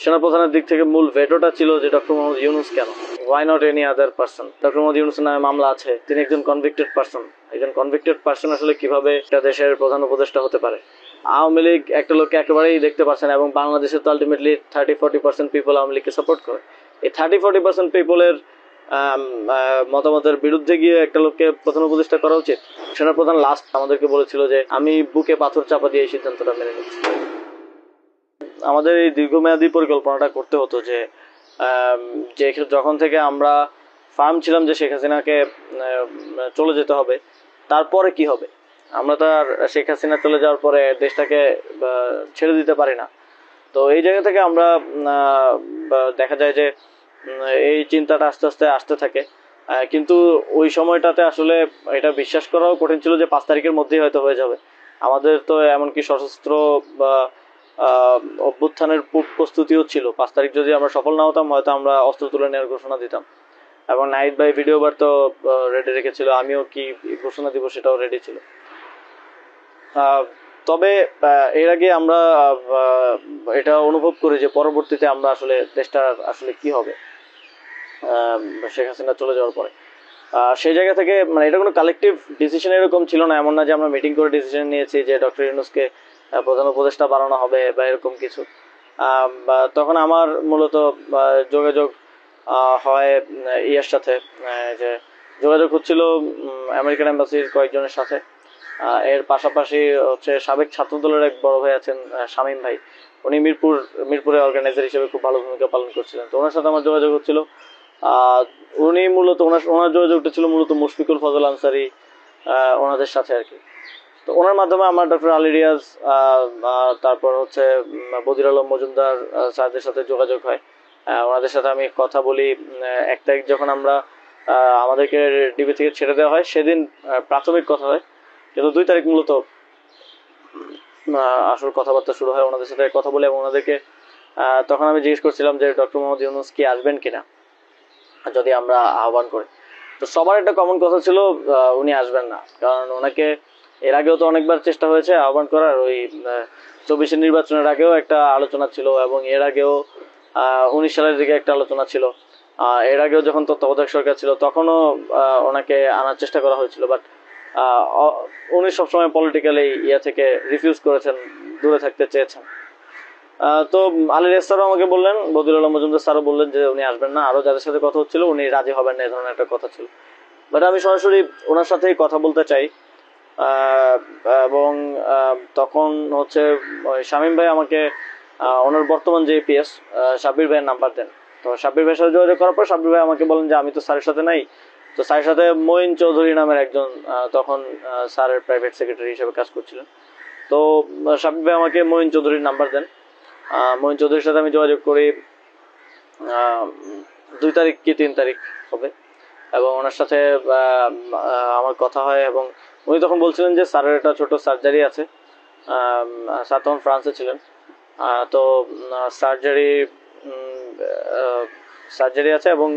সেনাপ্রধানের দিক থেকে মূল ভেটোটা ছিল যে ডক্টর মোহাম্মদ ইউনূস কেন, why not any other person. Doctor Mohammad ইউনূসের নামে মামলা আছে, তিনি একজন কনভিক্টেড পার্সন। একজন কনভিক্টেড পার্সন আসলে কিভাবে একটা দেশের প্রধান উপদেষ্টা হতে পারে? আওয়ামী লীগ একটা লোককে একেবারেই দেখতে পারছে না, এবং বাংলাদেশে তো আলটিমেটলি 30-40% পিপল আওয়ামী লীগকে সাপোর্ট করে। এই 30-40% পিপলের মতামতের বিরুদ্ধে গিয়ে একটা লোককে প্রধান উপদেষ্টা করা উচিত? সেনাপ্রধান লাস্ট আমাদেরকে বলেছিল যে আমি বুকে পাথর চাপা দিয়ে এই সিদ্ধান্তটা মেনে নিচ্ছি। আমাদের এই দীর্ঘমেয়াদী পরিকল্পনাটা করতে হতো যে যখন থেকে আমরা ফার্ম ছিলাম যে শেখ হাসিনাকে চলে যেতে হবে, তারপরে কি হবে? আমরা তো আর শেখ হাসিনা চলে যাওয়ার পরে দেশটাকে ছেড়ে দিতে পারি না। তো এই জায়গা থেকে আমরা দেখা যায় যে এই চিন্তাটা আস্তে আস্তে আসতে থাকে, কিন্তু ওই সময়টাতে আসলে এটা বিশ্বাস করাও কঠিন ছিল যে 5 তারিখের মধ্যেই হয়তো হয়ে যাবে। আমাদের তো এমনকি সশস্ত্র বা অভ্যুত্থানের প্রস্তুতিও ছিল। 5 তারিখ যদি আমরা সফল না হতাম, হয়তো আমরা অস্ত্র তুলে নেওয়ার ঘোষণা দিতাম, এবং নাইট বাই ভিডিও বার তো রেডি রেখেছিল, আমিও কি ঘোষণা দিব সেটাও রেডি ছিল। তবে এর আগে আমরা এটা অনুভব করি যে পরবর্তীতে আমরা আসলে দেশটা আসলে কি হবে শেখ হাসিনা চলে যাওয়ার পরে। সেই জায়গা থেকে মানে এটা কোনো কালেকটিভ ডিসিশন এরকম ছিল না, এমন না যে আমরা মিটিং করে ডিসিশন নিয়েছি যে ডক্টর ইউনূসকে প্রধান উপদেষ্টা বানানো হবে বা এরকম কিছু। তখন আমার মূলত যোগাযোগ হয় ইয়ার সাথে, যে যোগাযোগ হচ্ছিল আমেরিকান এম্বাসির কয়েকজনের সাথে। এর পাশাপাশি হচ্ছে সাবেক ছাত্রদলের এক বড় ভাই আছেন শামীম ভাই, উনি মিরপুরে অর্গানাইজার হিসেবে খুব ভালো ভূমিকা পালন করছিলেন। তো ওনার সাথে আমার যোগাযোগ হচ্ছিল। উনি মূলত ওনার যোগাযোগটা ছিল মূলত মুশফিকুল ফজল আনসারি ওনাদের সাথে আর কি। তো ওনার মাধ্যমে আমার ডক্টর আলী রিয়াজ, তারপর হচ্ছে বদির আলম মজুমদার স্যারদের সাথে যোগাযোগ হয়। ওনাদের সাথে আমি কথা বলি। 1 তারিখ যখন আমরা আমাদেরকে ডিবি থেকে ছেড়ে দেওয়া হয়, সেদিন প্রাথমিক কথা হয়, কিন্তু 2 তারিখ মূলত আসল কথাবার্তা শুরু হয়। ওনাদের সাথে কথা বলে এবং ওনাদেরকে তখন আমি জিজ্ঞেস করছিলাম যে ডক্টর মোহাম্মদ ইউনূস কি আসবেন কিনা যদি আমরা আহ্বান করি। তো সবার একটা কমন কথা ছিল উনি আসবেন না, কারণ ওনাকে এর আগেও তো অনেকবার চেষ্টা হয়েছে আহ্বান করার। ওই 24-এর নির্বাচনের আগেও একটা আলোচনা ছিল, এবং এর আগেও 19 সালের দিকে একটা আলোচনা ছিল। এর আগেও যখন তত্ত্বাবধায়ক সরকার ছিল তখনও ওনাকে আনার চেষ্টা করা হয়েছিল, বাট উনি সবসময় পলিটিক্যালি ইয়ে থেকে রিফিউজ করেছেন, দূরে থাকতে চেয়েছেন। তো আলী রিয়াজ স্যারও আমাকে বললেন, বদির আলম মজুমদার স্যারও বললেন যে উনি আসবেন না, আরো যাদের সাথে কথা হচ্ছিল উনি রাজি হবেন না, এই ধরনের একটা কথা ছিল। বাট আমি সরাসরি ওনার সাথেই কথা বলতে চাই, এবং তখন হচ্ছে শামীম ভাই আমাকে ওনার বর্তমান যে পিএস সাব্বির ভাইয়ের নাম্বার দেন। তো সাব্বির ভাইয়ের সাথে যোগাযোগ করার পর সাব্বির ভাই আমাকে বলেন যে আমি তো স্যারের সাথে নাই। তো স্যারের সাথে মঈন চৌধুরী নামের একজন তখন স্যারের প্রাইভেট সেক্রেটারি হিসেবে কাজ করছিলেন। তো সাব্বির ভাই আমাকে মঈন চৌধুরীর নাম্বার দেন। মঈন চৌধুরীর সাথে আমি যোগাযোগ করি 2 তারিখ কি 3 তারিখ হবে, এবং ওনার সাথে আমার কথা হয়। এবং উনি তখন বলছিলেন যে স্যারের একটা ছোট সার্জারি আছে। স্যার তখন ফ্রান্সে ছিলেন। তো সার্জারি আছে, এবং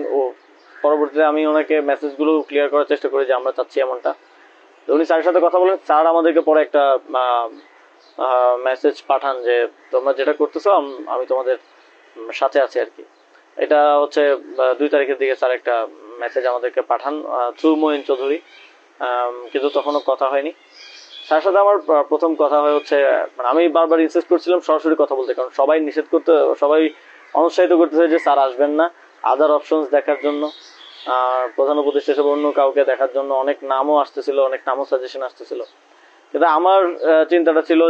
পরবর্তীতে আমি ওনাকে মেসেজগুলো ক্লিয়ার করার চেষ্টা করি যে আমরা চাচ্ছি এমনটা। তো উনি স্যারের সাথে কথা বলেন। স্যার আমাদেরকে পরে একটা মেসেজ পাঠান যে তোমরা যেটা করতেছো আমি তোমাদের সাথে আছি আর কি। এটা হচ্ছে 2 তারিখের দিকে স্যার একটা মেসেজ আমাদেরকে পাঠান থ্রু মঈন চৌধুরী, কিন্তু তখনও কথা হয়নি। স্যারের সাথে আমার প্রথম কথা হয় হচ্ছে, মানে আমি বারবার ইনসিস্ট করছিলাম সরাসরি কথা বলতে, কারণ সবাই সবাই অনুৎসাহিত করতেছে যে স্যার আসবেন না, আদার অপশনস দেখার জন্য, প্রধান উপদেষ্টা হিসেবে অন্য কাউকে দেখার জন্য অনেক নামও আসতেছিল, অনেক নামও সাজেশন আসতেছিল। কিন্তু আমার চিন্তাটা ছিল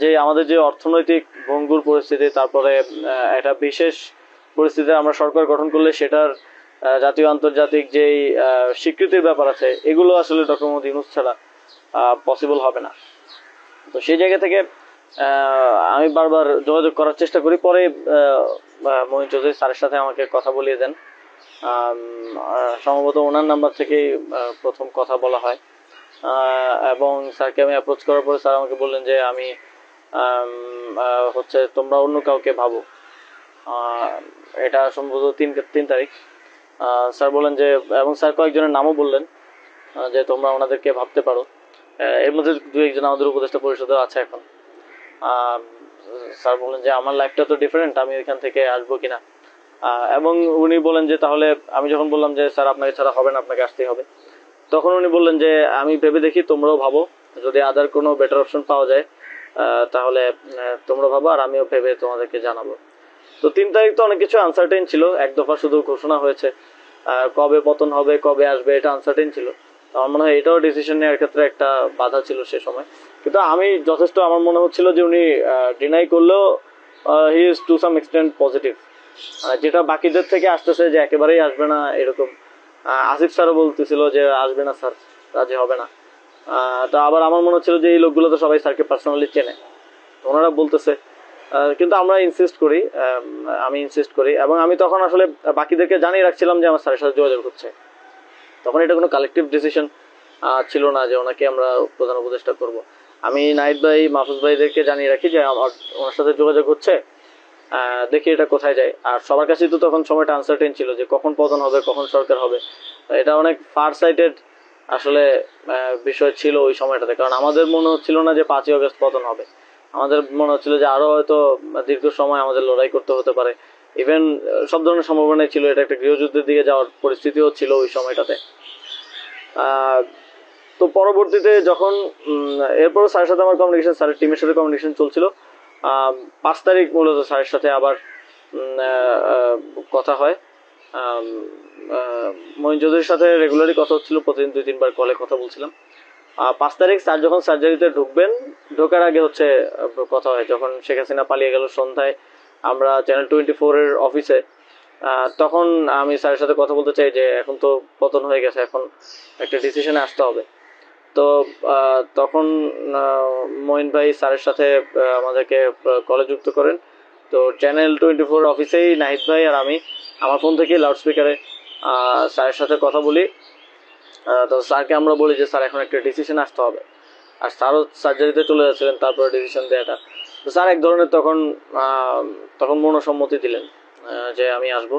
যে আমাদের যে অর্থনৈতিক ভঙ্গুর পরিস্থিতি, তারপরে একটা বিশেষ পরিস্থিতিতে আমরা সরকার গঠন করলে সেটার জাতীয় আন্তর্জাতিক যেই স্বীকৃতির ব্যাপার আছে, এগুলো আসলে ডক্টর মোহাম্মদ ইউনূস ছাড়া পসিবল হবে না। তো সেই জায়গা থেকে আমি বারবার যোগাযোগ করার চেষ্টা করি। পরে মঈন চৌধুরী স্যারের সাথে আমাকে কথা বলিয়ে দেন। সম্ভবত ওনার নাম্বার থেকেই প্রথম কথা বলা হয়, এবং স্যারকে আমি অ্যাপ্রোচ করার পরে স্যার আমাকে বললেন যে আমি হচ্ছে তোমরা অন্য কাউকে ভাবো। এটা সম্ভবত 3 তারিখ। স্যার বললেন যে, এবং স্যার কয়েকজনের নামও বললেন যে তোমরা ওনাদেরকে ভাবতে পারো। এর মধ্যে 2-1 জন আমাদের উপদেষ্টা পরিষদে আছে এখন। স্যার বললেন যে আমার লাইফটা তো ডিফারেন্ট, আমি ওইখান থেকে আসবো কিনা। এবং উনি বলেন যে তাহলে, আমি যখন বললাম যে স্যার আপনাকে ছাড়া হবে না, আপনাকে আসতেই হবে, তখন উনি বললেন যে আমি ভেবে দেখি, তোমরাও ভাবো, যদি আদার কোনো বেটার অপশন পাওয়া যায় তাহলে তোমরা ভাবো, আর আমিও ভেবে তোমাদেরকে জানাবো। তো 3 তারিখ তো অনেক কিছু আনসার্টেন ছিল, এক দফা শুধু ঘোষণা হয়েছে, কবে পতন হবে, কবে আসবে, এটা আনসার্টেন ছিল। আমার মনে হয় এটাও ডিসিশন নেওয়ার ক্ষেত্রে একটা বাধা ছিল সে সময়। কিন্তু আমি যথেষ্ট, আমার মনে হচ্ছিল যে উনি ডিনাই করলেও he is to some extent positive, যেটা বাকিদের থেকে আসতেছে যে একেবারেই আসবে না এরকম। আসিফ স্যারও বলতেছিল যে আসবে না স্যার, রাজি হবে না। তো আবার আমার মনে হচ্ছিল যে এই লোকগুলো তো সবাই স্যারকে পার্সোনালি চেনে, তো ওনারা বলতেছে। কিন্তু আমরা ইনসিস্ট করি, আমি ইনসিস্ট করি, এবং আমি তখন আসলে বাকিদেরকে জানিয়ে রাখছিলাম যে আমার স্যারের সাথে যোগাযোগ হচ্ছে। তখন এটা কোনো কালেকটিভ ডিসিশন ছিল না যে ওনাকে আমরা প্রধান উপদেষ্টা করব। আমি নাহিদ ভাই, মাহফুজ ভাইদেরকে জানিয়ে রাখি যে আমার ওনার সাথে যোগাযোগ হচ্ছে, দেখি এটা কোথায় যায়। আর সবার কাছেই তো তখন সময়টা আনসার্টেন ছিল যে কখন পতন হবে, কখন সরকার হবে। এটা অনেক ফার সাইটেড আসলে বিষয় ছিল ওই সময়টাতে, কারণ আমাদের মনে হচ্ছিল না যে 5ই আগস্ট পতন হবে। আমাদের মনে হচ্ছিল যে আরো হয়তো দীর্ঘ সময় আমাদের লড়াই করতে হতে পারে। ইভেন সব ধরনের সম্ভাবনাই ছিল, এটা একটা গৃহযুদ্ধের দিকে যাওয়ার পরিস্থিতিও ছিল ওই সময়টাতে। তো পরবর্তীতে যখন এরপর স্যারের সাথে আমার কমিউনিকেশন, স্যারের টিমের সাথে কমিউনিকেশন চলছিল। 5 তারিখ মূলত স্যারের সাথে আবার কথা হয়। মঈন চৌধুরীর সাথে রেগুলারই কথা হচ্ছিল, প্রতিদিন 2-3 বার কলে কথা বলছিলাম। 5 তারিখ স্যার যখন সার্জারিতে ঢুকবেন, ঢোকার আগে হচ্ছে কথা হয়, যখন শেখ হাসিনা পালিয়ে গেল সন্ধ্যায় আমরা চ্যানেল 24-এর অফিসে। তখন আমি স্যারের সাথে কথা বলতে চাই যে এখন তো পতন হয়ে গেছে, এখন একটা ডিসিশনে আসতে হবে। তো তখন মঈন ভাই স্যারের সাথে আমাদেরকে কলে যুক্ত করেন। তো চ্যানেল 24 অফিসেই নাহিদ ভাই আর আমি আমার ফোন থেকে লাউড স্পিকারে স্যারের সাথে কথা বলি। তো স্যারকে আমরা বলি যে স্যার এখন একটা ডিসিশন আসতে হবে, আর স্যারও সার্জারিতে চলে যাচ্ছিলেন তারপরে ডিসিশন দেওয়াটা। তো স্যার এক ধরনের তখন মনোসম্মতি দিলেন যে আমি আসবো।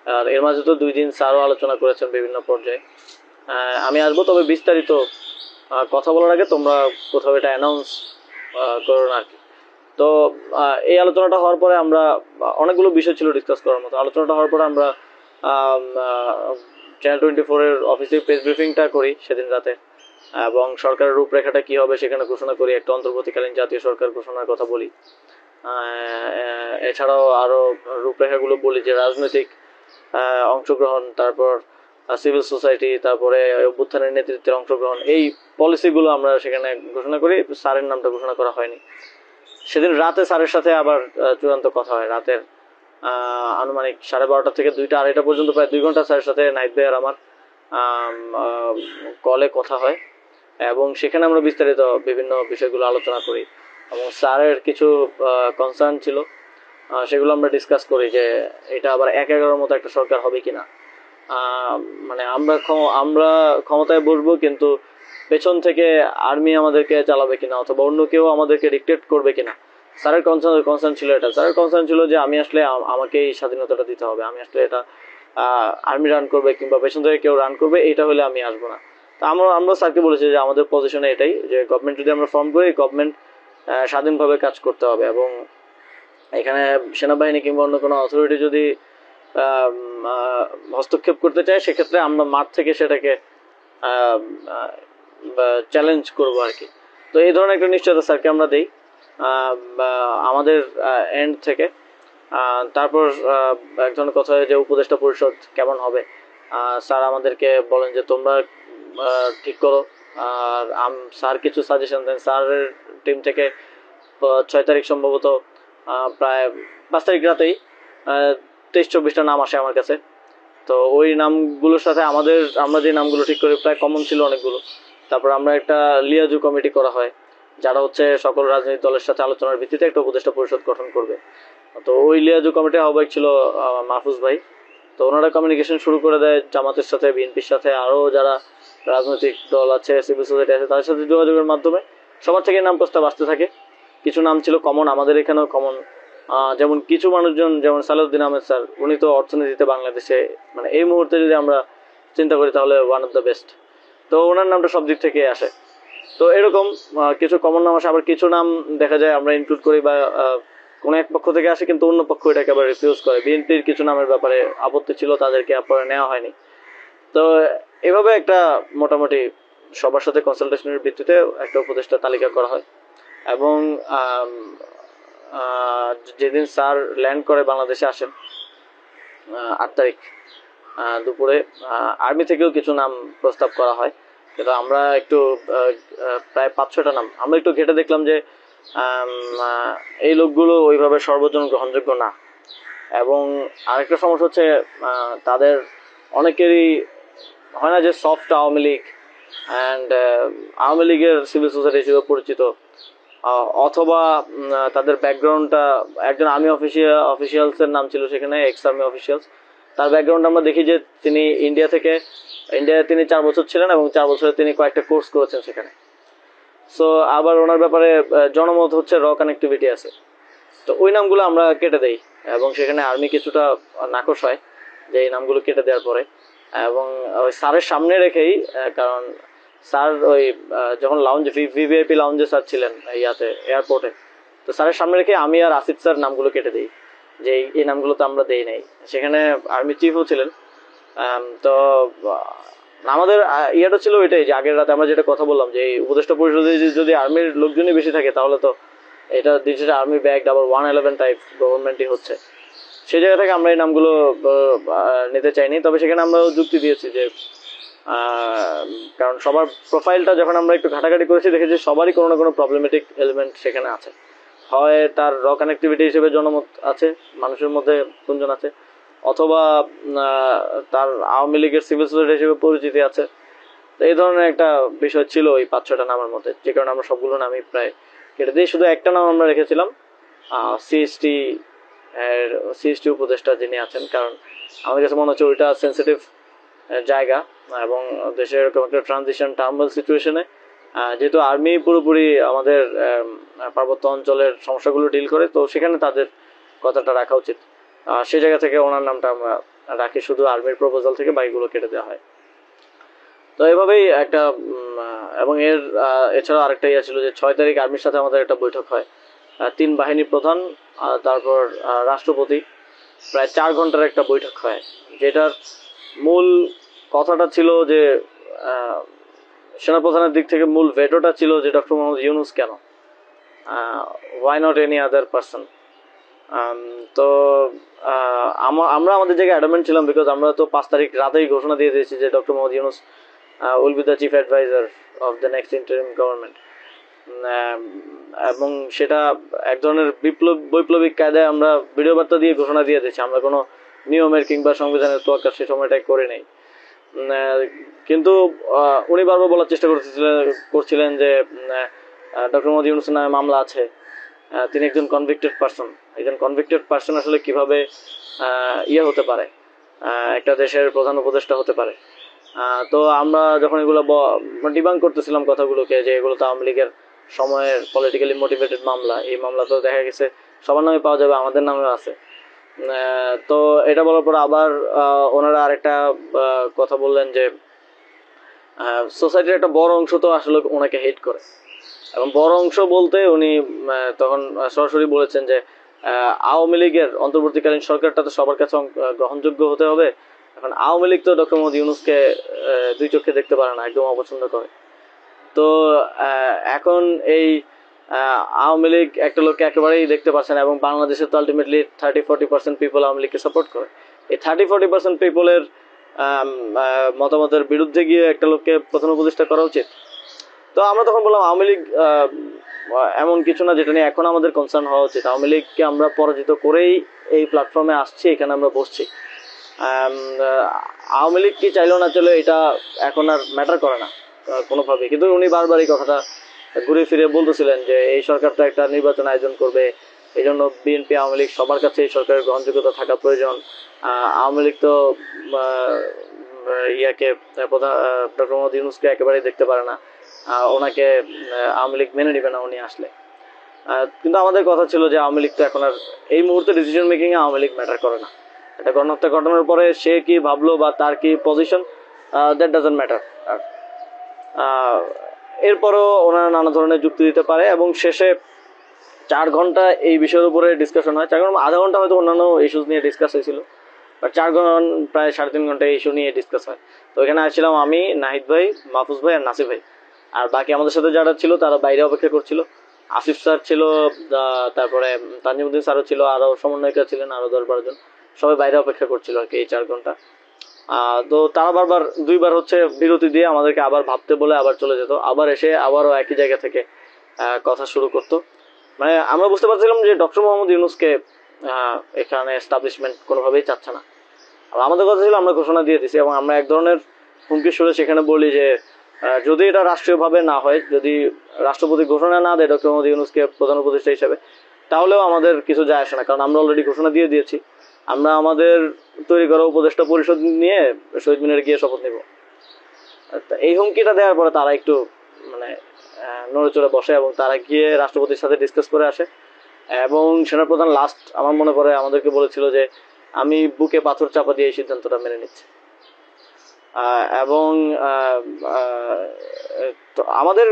আর এর মাঝে তো 2 দিন স্যারও আলোচনা করেছেন বিভিন্ন পর্যায়ে। আমি আসবো, তবে বিস্তারিত কথা বলার আগে তোমরা কোথাও এটা অ্যানাউন্স করো না আর কি। তো এই আলোচনাটা হওয়ার পরে আমরা, অনেকগুলো বিষয় ছিল ডিসকাস করার মতো, আলোচনাটা হওয়ার পরে আমরা চ্যানেল 24-এর অফিসে প্রেস ব্রিফিংটা করি সেদিন রাতে, এবং সরকারের রূপরেখাটা কি হবে সেখানে ঘোষণা করি, একটা অন্তর্বর্তীকালীন জাতীয় সরকার ঘোষণার কথা বলি। এছাড়াও আরো রূপরেখাগুলো বলি যে রাজনৈতিক অংশগ্রহণ, তারপর সিভিল সোসাইটি, তারপরে অভ্যুত্থানের নেতৃত্বের অংশগ্রহণ, এই পলিসিগুলো আমরা সেখানে ঘোষণা করি। স্যারের নামটা ঘোষণা করা হয়নি। সেদিন রাতে স্যারের সাথে আবার চূড়ান্ত কথা হয়, রাতের আনুমানিক 12:30 থেকে 2টা-2:30 পর্যন্ত প্রায় 2 ঘন্টা স্যারের সাথে নাহিদ ভাই আর আমার কলে কথা হয়, এবং সেখানে আমরা বিস্তারিত বিভিন্ন বিষয়গুলো আলোচনা করি, এবং স্যারের কিছু কনসার্ন ছিল সেগুলো আমরা ডিসকাস করি যে এটা আবার 1-11 মতো একটা সরকার হবে কিনা। মানে আমরা ক্ষমতায় বসবো, কিন্তু পেছন থেকে আর্মি আমাদেরকে চালাবে কিনা, অথবা অন্য কেউ আমাদেরকে ডিক্টেট করবে কিনা। স্যারের কনসার্ন ছিল এটা। স্যারের কনসার্ন ছিল যে আমি আসলে আমাকে এই স্বাধীনতাটা দিতে হবে, আমি আসলে এটা আর্মি রান করবে কিংবা পেছন থেকে কেউ রান করবে, এটা হলে আমি আসবো না। তা আমরা স্যারকে বলেছি যে আমাদের পজিশনে এটাই, যে গভর্নমেন্ট যদি আমরা ফর্ম করি, গভর্নমেন্ট স্বাধীনভাবে কাজ করতে হবে, এবং এখানে সেনাবাহিনী কিংবা অন্য কোনো অথরিটি যদি হস্তক্ষেপ করতে চায়, সেক্ষেত্রে আমরা মাঠ থেকে সেটাকে চ্যালেঞ্জ করবো আর কি। তো এই ধরনের একটা নিশ্চয়তা স্যারকে আমরা দিই আমাদের এন্ড থেকে। তারপর এক ধরনের কথা হয় যে উপদেষ্টা পরিষদ কেমন হবে, স্যার আমাদেরকে বলেন যে তোমরা ঠিক করো। আর স্যার কিছু সাজেশন দেন। স্যারের টিম থেকে 6 তারিখ সম্ভবত প্রায় 5 তারিখ রাতেই 23-24টা নাম আসে আমার কাছে। তো ওই নামগুলোর সাথে আমরা যে নামগুলো ঠিক করি প্রায় কমন ছিল অনেকগুলো। তারপর আমরা একটা লিয়াজু কমিটি করা হয়, যারা হচ্ছে সকল রাজনৈতিক দলের সাথে আলোচনার ভিত্তিতে একটা উপদেষ্টা পরিষদ গঠন করবে। তো ওই লিয়াজু কমিটির আহ্বায়ক ছিল মাহফুজ ভাই। তো ওনারা কমিউনিকেশন শুরু করে দেয় জামাতের সাথে, বিএনপির সাথে, আরও যারা রাজনৈতিক দল আছে, সিভিল সোসাইটি আছে, তাদের সাথে যোগাযোগের মাধ্যমে সবার থেকে নাম প্রস্তাব আসতে থাকে। কিছু নাম ছিল কমন, আমাদের এখানেও কমন। যেমন কিছু মানুষজন, যেমন সালাউদ্দিন আহমেদ স্যার, উনি তো অর্থনীতিতে বাংলাদেশে মানে এই মুহূর্তে যদি আমরা চিন্তা করি তাহলে ওয়ান অফ দ্য বেস্ট। তো ওনার নামটা সব দিক থেকে আসে। তো এরকম কিছু কমন নাম আসে, আবার কিছু নাম দেখা যায় আমরা ইনক্লুড করি বা কোন এক পক্ষ থেকে আসে কিন্তু অন্য পক্ষ এটাকে আবার রিফিউজ করে। বিএনপির কিছু নামের ব্যাপারে আপত্তি ছিল, তাদেরকে পরে নেওয়া হয়নি। তো এভাবে একটা মোটামুটি সবার সাথে কনসালটেশনের ভিত্তিতে একটা উপদেষ্টা তালিকা করা হয়। এবং যেদিন স্যার ল্যান্ড করে বাংলাদেশে আসেন 8 তারিখ দুপুরে, আর্মি থেকেও কিছু নাম প্রস্তাব করা হয়, কিন্তু আমরা একটু প্রায় 5-6টা নাম আমরা একটু ঘেটে দেখলাম যে এই লোকগুলো ওইভাবে সর্বজন গ্রহণযোগ্য না। এবং আরেকটা সমস্যা হচ্ছে তাদের অনেকেরই হয় না যে সফট আওয়ামী লীগ অ্যান্ড আওয়ামী লীগের সিভিল সোসাইটি হিসেবে পরিচিত, অথবা তাদের ব্যাকগ্রাউন্ডটা একজন আর্মি অফিসিয়ালসের নাম ছিল সেখানে, এক্স আর্মি অফিসিয়ালস। তার ব্যাকগ্রাউন্ড আমরা দেখি যে তিনি ইন্ডিয়ায় তিনি 4 বছর ছিলেন এবং 4 বছরে তিনি কয়েকটা কোর্স করেছেন সেখানে। সো আবার ওনার ব্যাপারে জনমত হচ্ছে র কানেক্টিভিটি আছে। তো ওই নামগুলো আমরা কেটে দেই এবং সেখানে আর্মি কিছুটা নাকশ হয় যে এই নামগুলো কেটে দেওয়ার পরে। এবং ওই স্যারের সামনে রেখেই, কারণ স্যার ওই যখন ভিভিআইপি লাউঞ্জে স্যার ছিলেন এয়ারপোর্টে, তো স্যারের সামনে রেখে আমি আর আসিফ স্যার নামগুলো কেটে দিই যে এই নামগুলো তো আমরা দেই নাই। সেখানে আর্মি চিফও ছিলেন। তো আমাদের ইয়েটা ছিল ওইটাই যে আগের রাতে আমরা যেটা কথা বললাম যে এই উপদেষ্টা পরিষদে যদি আর্মির লোকজনই বেশি থাকে তাহলে তো এটা ডিজিটাল আর্মি ব্যাগ আবার 111 টাইপ গভর্নমেন্টই হচ্ছে। সেই জায়গা থেকে আমরা এই নামগুলো নিতে চাইনি। তবে সেখানে আমরা যুক্তি দিয়েছি যে কারণ সবার প্রোফাইলটা যখন আমরা একটু ঘাটাঘাটি করেছি দেখেছি সবারই কোনো না কোনো প্রবলেমেটিক এলিমেন্ট সেখানে আছে। হয় তার র কানেক্টিভিটি হিসেবে জনমত আছে মানুষের মধ্যে গুঞ্জন আছে, অথবা তার আওয়ামী লীগের সিভিল সোসাইটি হিসেবে পরিচিতি আছে। তো এই ধরনের একটা বিষয় ছিল ওই 5-6টা নামের মধ্যে, যে কারণে আমরা সবগুলো নামই প্রায় কেটে দিই। শুধু একটা নাম আমরা রেখেছিলাম সিএসটি উপদেষ্টা যিনি আছেন, কারণ আমার কাছে মনে হচ্ছে ওইটা সেন্সিটিভ জায়গা এবং দেশের এরকম একটা ট্রানজিশন টার্মাল সিচুয়েশনে যেহেতু আর্মি পুরোপুরি আমাদের পার্বত্য অঞ্চলের সমস্যাগুলো ডিল করে, তো সেখানে তাদের কথাটা রাখা উচিত। সেই জায়গা থেকে ওনার নামটা আমরা রাখি, শুধু আর্মির প্রপোজাল থেকে বাকিগুলো কেটে দেওয়া হয়। তো এভাবেই একটা এবং এছাড়াও আরেকটা ইয়ে ছিল যে 6 তারিখ আর্মির সাথে আমাদের একটা বৈঠক হয়, 3 বাহিনী প্রধান তারপর রাষ্ট্রপতি, প্রায় 4 ঘন্টার একটা বৈঠক হয়, যেটার মূল কথাটা ছিল যে সেনাপ্রধানের দিক থেকে মূল ভেটোটা ছিল যে ডক্টর মোহাম্মদ ইউনূস কেন, why not any other person. তো আমরা আমাদের জায়গায় অ্যাডামেন্ট ছিলাম, বিকজ আমরা তো 5 তারিখ রাতেই ঘোষণা দিয়ে দিয়েছি যে doctor Mohammad Yunus will be the chief adviser of the next interim government. এবং সেটা এক ধরনের বৈপ্লবিক কায়দায় আমরা ভিডিও বার্তা দিয়ে ঘোষণা দিয়ে দিয়েছি, আমরা কোনো নিয়মের কিংবা সংবিধানের তোয়াক্কা সে সময়টাই করে নেই। কিন্তু উনি বারবার বলার চেষ্টা করছিলেন যে ডক্টর মোহাম্মদ ইউনূসের নামে মামলা আছে, তিনি একজন কনভিক্টেড পার্সন আসলে কিভাবে ইয়ে হতে পারে, একটা দেশের প্রধান উপদেষ্টা হতে পারে। তো আমরা যখন এগুলো ডিবাঙ্ক করতেছিলাম কথাগুলোকে যে এগুলো তো আওয়ামী লীগের সময়ের পলিটিক্যালি মোটিভেটেড মামলা, এই মামলা তো দেখা গেছে সবার নামে পাওয়া যাবে, আমাদের নামেও আছে। তো এটা বলার পর আবার ওনারা আরেকটা কথা বললেন যে সোসাইটির একটা বড় অংশ তো আসলে ওনাকে হেট করে, এবং বড় অংশ বলতে উনি তখন সরাসরি বলেছেন যে আওয়ামী লীগের অন্তর্বর্তীকালীন সরকারটা তো সবার কাছে গ্রহণযোগ্য হতে হবে। এখন আওয়ামী লীগ তো ডক্টর মোহাম্মদ ইউনূসকে 2 চোখে দেখতে পারে না, একদম অপছন্দ করে। তো এখন এই আওয়ামী লীগ একটা লোককে একেবারেই দেখতে পাচ্ছে না, এবং বাংলাদেশে তো আলটিমেটলি 30-40% পিপল আওয়ামী লীগকে সাপোর্ট করে। এই 30-40% পিপলের মতামতের বিরুদ্ধে গিয়ে একটা লোককে প্রধান উপদেষ্টা করা উচিত। তো আমরা তখন বললাম আওয়ামী লীগ এমন কিছু না যেটা নিয়ে এখন আমাদের কনসার্ন হওয়া উচিত। আওয়ামী লীগকে আমরা পরাজিত করেই এই প্ল্যাটফর্মে আসছি, এখানে আমরা বসছি। আওয়ামী লীগ কি চাইলেও না চলে এটা এখন আর ম্যাটার করে না কোনোভাবে। কিন্তু উনি বারবার এই কথাটা ঘুরে ফিরে বলতেছিলেন যে এই সরকার তো একটা নির্বাচন আয়োজন করবে, এই জন্য বিএনপি আওয়ামী লীগ সবার কাছে এই সরকারের গ্রহণযোগ্যতা থাকা প্রয়োজন। আওয়ামী লীগ তো ডক্টর মোহাম্মদ ইউনূসকে একেবারেই দেখতে পারে না, ওনাকে আওয়ামী লীগ মেনে নিবে না উনি আসলে। কিন্তু আমাদের কথা ছিল যে আওয়ামী লীগ তো এখন আর এই মুহূর্তে ডিসিশন মেকিং এ আওয়ামী লীগ ম্যাটার করে না। এটা গণহত্যা ঘটনার পরে সে কি ভাবলো বা তার কি পজিশন, দ্যাট ডাজন্ট ম্যাটার। এরপরও ওনারা নানা ধরনের যুক্তি দিতে পারে এবং শেষে 4 ঘন্টা এই বিষয়ের উপরে ডিসকাশন হয়। 4 ঘন্টা, আধা ঘন্টা হয়তো অন্যান্য ইস্যুস নিয়ে ডিসকাস হয়েছিল, বাট 4 ঘন্টা প্রায় 3.5 ঘন্টা ইস্যু নিয়ে ডিসকাস হয়। তো এখানে আসছিলাম আমি, নাহিদ ভাই, মাহফুজ ভাই আর নাসির ভাই। আর বাকি আমাদের সাথে যারা ছিল তারা বাইরে অপেক্ষা করছিল। আসিফ স্যার ছিল, তারপরে তানজিমুদ্দিন স্যারও ছিল, আরও সমন্বয়িকা ছিলেন আরও 10-12 জন। সবাই বাইরে অপেক্ষা করছিল আর কি এই 4 ঘন্টা। তো তারা বারবার 2বার হচ্ছে বিরতি দিয়ে আমাদেরকে আবার ভাবতে বলে আবার চলে যেত, আবার এসে আবারও একই জায়গা থেকে কথা শুরু করতো। মানে আমরা বুঝতে পারছিলাম যে ডক্টর মোহাম্মদ ইউনূসকে এখানে এস্টাবলিশমেন্ট কোনোভাবেই চাচ্ছে না। আর আমাদের কথা ছিল আমরা ঘোষণা দিয়ে দিছি এবং আমরা এক ধরনের হুমকি সুরে সেখানে বলি যে যদি এটা রাষ্ট্রীয়ভাবে না হয়, যদি রাষ্ট্রপতি ঘোষণা না দেয় ডক্টর মোহাম্মদ ইউনূসকে প্রধান উপদেষ্টা হিসেবে, তাহলেও আমাদের কিছু যায় আসে না, কারণ আমরা অলরেডি ঘোষণা দিয়ে দিয়েছি। আমরা আমাদের তৈরি করা উপদেষ্টা পরিষদ নিয়ে শহীদ মিনারে গিয়ে শপথ নিব। এই হুমকিটা দেওয়ার পরে তারা একটু মানে নড়ে চড়ে বসে এবং তারা গিয়ে রাষ্ট্রপতির সাথে ডিসকাস করে আসে। এবং সেনাপ্রধান লাস্ট আমার মনে পড়ে আমাদেরকে বলেছিল যে আমি বুকে পাথর চাপা দিয়ে এই সিদ্ধান্তটা মেনে নিচ্ছি। এবং তো আমাদের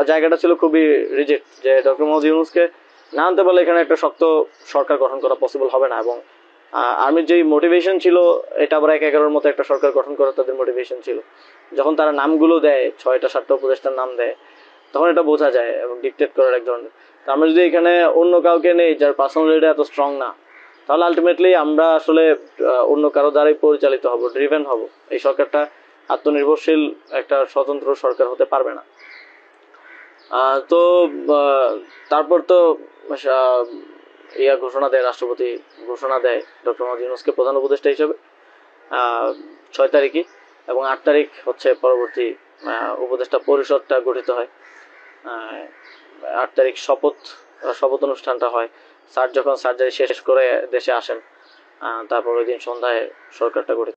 জায়গাটা ছিল খুবই রিজেক্ট যে ডক্টর মোহাম্মদ ইউনূসকে না আনতে পারলে এখানে একটা শক্ত সরকার গঠন করা পসিবল হবে না। এবং আর্মির যেই মোটিভেশন ছিল, এটা আবার 1-11 মতো একটা সরকার গঠন করার তাদের মোটিভেশন ছিল। যখন তারা নামগুলো দেয়, 6টা-7টা উপদেষ্টার নাম দেয়, তখন এটা বোঝা যায় এবং ডিকটেট করার এক ধরনের। আমরা যদি এখানে অন্য কাউকে নেই যার পার্সোনালিটি এত স্ট্রং না, তাহলে আলটিমেটলি আমরা আসলে অন্য কারো দ্বারাই পরিচালিত হব, ড্রিভেন হব। এই সরকারটা আত্মনির্ভরশীল একটা স্বতন্ত্র সরকার হতে পারবে না। তো তারপর তো ঘোষণা দেয়, রাষ্ট্রপতি ঘোষণা দেয় ডক্টর মোহাম্মদ ইউনূসকে প্রধান উপদেষ্টা হিসেবে 6 তারিখে, এবং 8 তারিখ হচ্ছে পরবর্তী উপদেষ্টা পরিষদটা গঠিত হয়। 8 তারিখ শপথ অনুষ্ঠানটা হয়। স্যার যখন সার্জারি শেষ করে দেশে আসেন, তারপর ওই দিন সন্ধ্যায় সরকারটা গঠিত